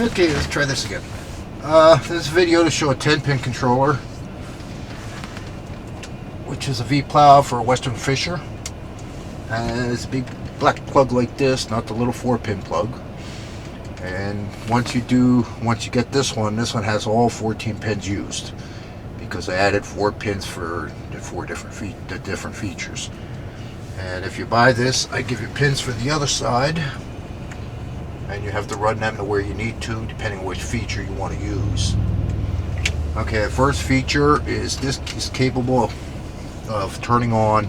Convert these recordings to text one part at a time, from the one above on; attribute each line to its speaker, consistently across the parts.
Speaker 1: Okay, let's try this again. This video to show a 10-pin controller, which is a V-plow for a Western Fisher. Has a big black plug like this, not the little 4-pin plug. And once you get this one has all 14 pins used, because I added 4 pins for the different features. And if you buy this, I give you pins for the other side, and you have to run them to where you need to, depending on which feature you want to use. Okay, the first feature is this is capable of turning on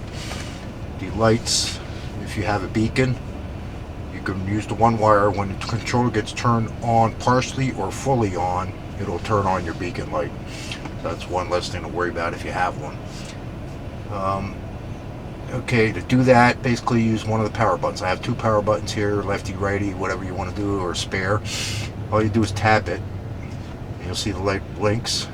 Speaker 1: the lights. If you have a beacon, you can use the one wire. When the controller gets turned on partially or fully on, it'll turn on your beacon light. So that's one less thing to worry about if you have one. Okay, to do that, basically use one of the power buttons. I have 2 power buttons here, lefty, righty, whatever you want to do, or spare. All you do is tap it, and you'll see the light blinks.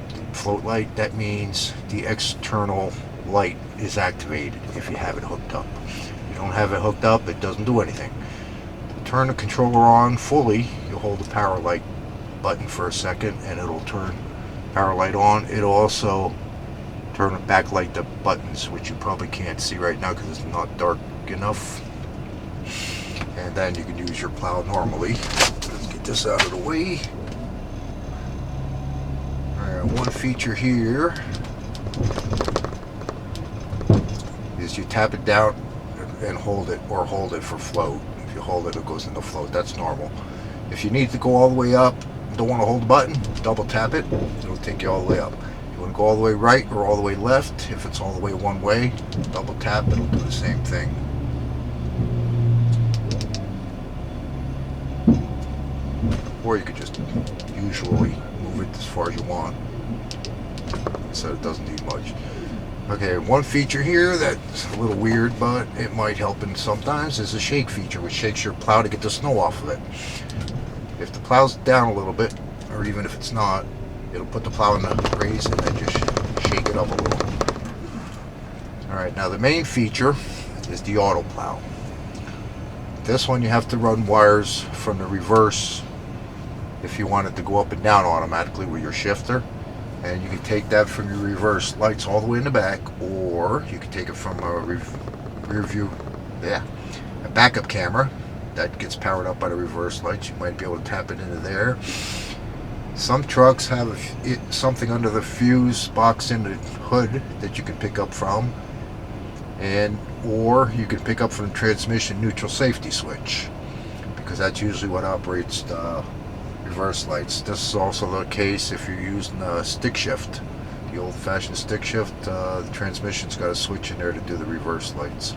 Speaker 1: The float light, that means the external light is activated if you have it hooked up. If you don't have it hooked up, it doesn't do anything. To turn the controller on fully, you'll hold the power light button for a second, and it'll turn power light on. It'll also turn and backlight the buttons, which you probably can't see right now because it's not dark enough. And then you can use your plow normally. Let's get this out of the way. Alright, one feature here is you tap it down and hold it, or hold it for float. If you hold it, it goes into float. That's normal. If you need to go all the way up, don't want to hold the button, double tap it, it'll take you all the way up. You want to go all the way right or all the way left. If it's all the way one way, double tap, it'll do the same thing. Or you could just usually move it as far as you want, so it doesn't need much. Okay, one feature here that's a little weird, but it might help in sometimes, is a shake feature, which shakes your plow to get the snow off of it. If the plow's down a little bit, or even if it's not, it'll put the plow in the raise and then just shake it up a little. Alright, now the main feature is the auto plow. This one you have to run wires from the reverse if you want it to go up and down automatically with your shifter. And you can take that from your reverse lights all the way in the back, or you can take it from a rear view, a backup camera that gets powered up by the reverse lights. You might be able to tap it into there. Some trucks have something under the fuse box in the hood that you can pick up from, or you can pick up from the transmission neutral safety switch, because that's usually what operates the reverse lights. This is also the case if you're using a stick shift, the old-fashioned stick shift. The transmission's got a switch in there to do the reverse lights.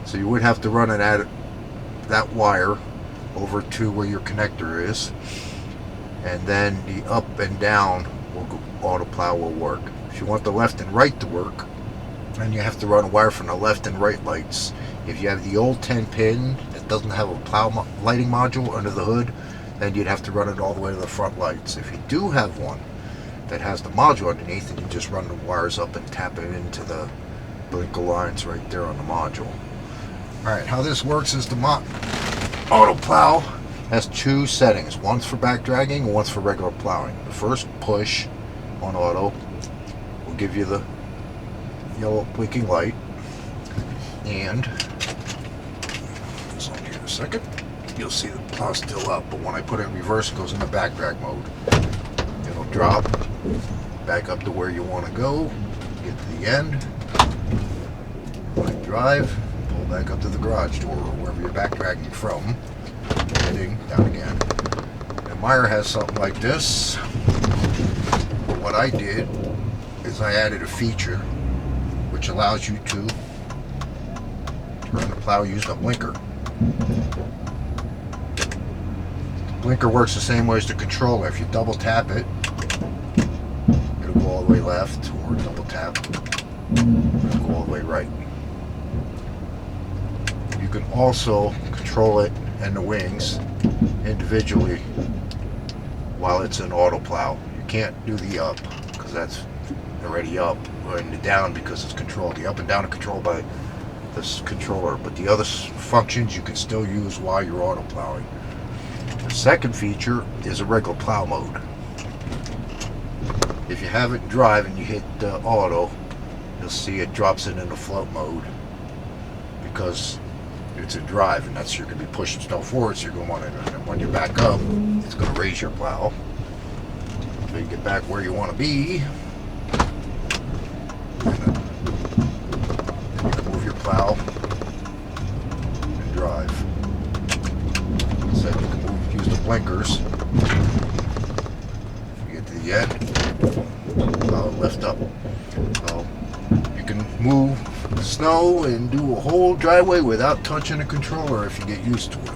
Speaker 1: So you would have to run that wire over to where your connector is, and then the up and down auto plow will work. If you want the left and right to work, then you have to run a wire from the left and right lights. If you have the old 10-pin that doesn't have a plow lighting module under the hood, then you'd have to run it all the way to the front lights. If you do have one that has the module underneath, then you just run the wires up and tap it into the blinker lines right there on the module. Alright, how this works is the auto plow has 2 settings. One's for back dragging and one's for regular plowing. The first push on auto will give you the yellow blinking light, and so here in a second, you'll see the plow still up, but when I put it in reverse, it goes into back drag mode. It'll drop back up to where you want to go, get to the end, drive, pull back up to the garage door or wherever you're back dragging from, heading down again. And Meyer has something like this. But what I did is I added a feature which allows you to turn the plow using a blinker. The blinker works the same way as the controller. If you double tap it, it'll go all the way left, or double tap, it'll go all the way right. You can also control it and the wings individually while it's in auto plow. You can't do the up because that's already up, and the down because it's controlled. The up and down are controlled by this controller, but the other functions you can still use while you're auto plowing. There's Second feature is a regular plow mode. If you have it in drive and you hit auto, you'll see it drops it into float mode because it's in drive, and that's you're going to be pushing snow forward, so you're going to want to, and when you're back up, it's going to raise your plow so you get back where you want to be. And then you can move your plow and drive. So you can use the blinkers. You get to the end, plow lift up. So you can move snow and do a whole driveway without touching the controller if you get used to it.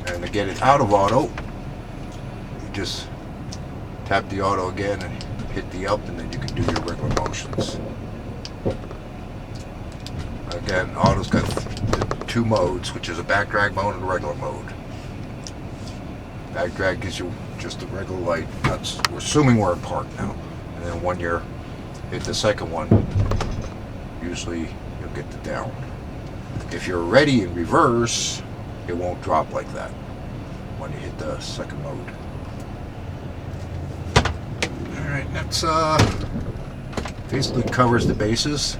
Speaker 1: And to get it out of auto, you just tap the auto again and hit the up, and then you can do your regular motions. Again, auto's got two modes, which is a back drag mode and a regular mode. Back drag gives you just a regular light. That's, we're assuming we're in park now. And then when you hit the second one, usually you'll get the down. If you're already in reverse, it won't drop like that when you hit the second mode. Alright, that's basically covers the basis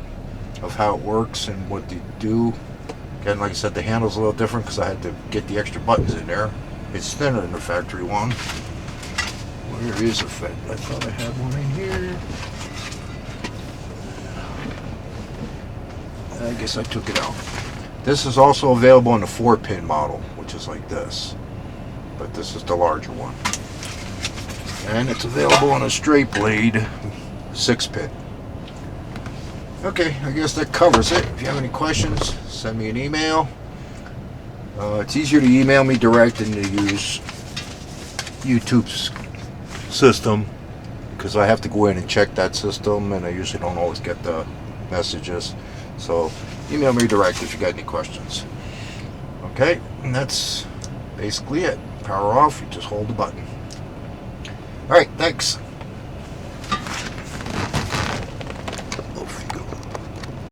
Speaker 1: of how it works and what they do. Again, like I said, the handle's a little different because I had to get the extra buttons in there. It's thinner than the factory one. Where is the fed? I thought I had one in here. I guess I took it out. This is also available in the 4-pin model, which is like this. But this is the larger one. And it's available on a straight blade 6-pin. Okay, I guess that covers it. If you have any questions, send me an email. It's easier to email me direct than to use YouTube's system because I have to go in and check that system, and I usually don't always get the messages. So email me direct if you got any questions. Okay, and that's basically it. Power off, you just hold the button. Alright, thanks.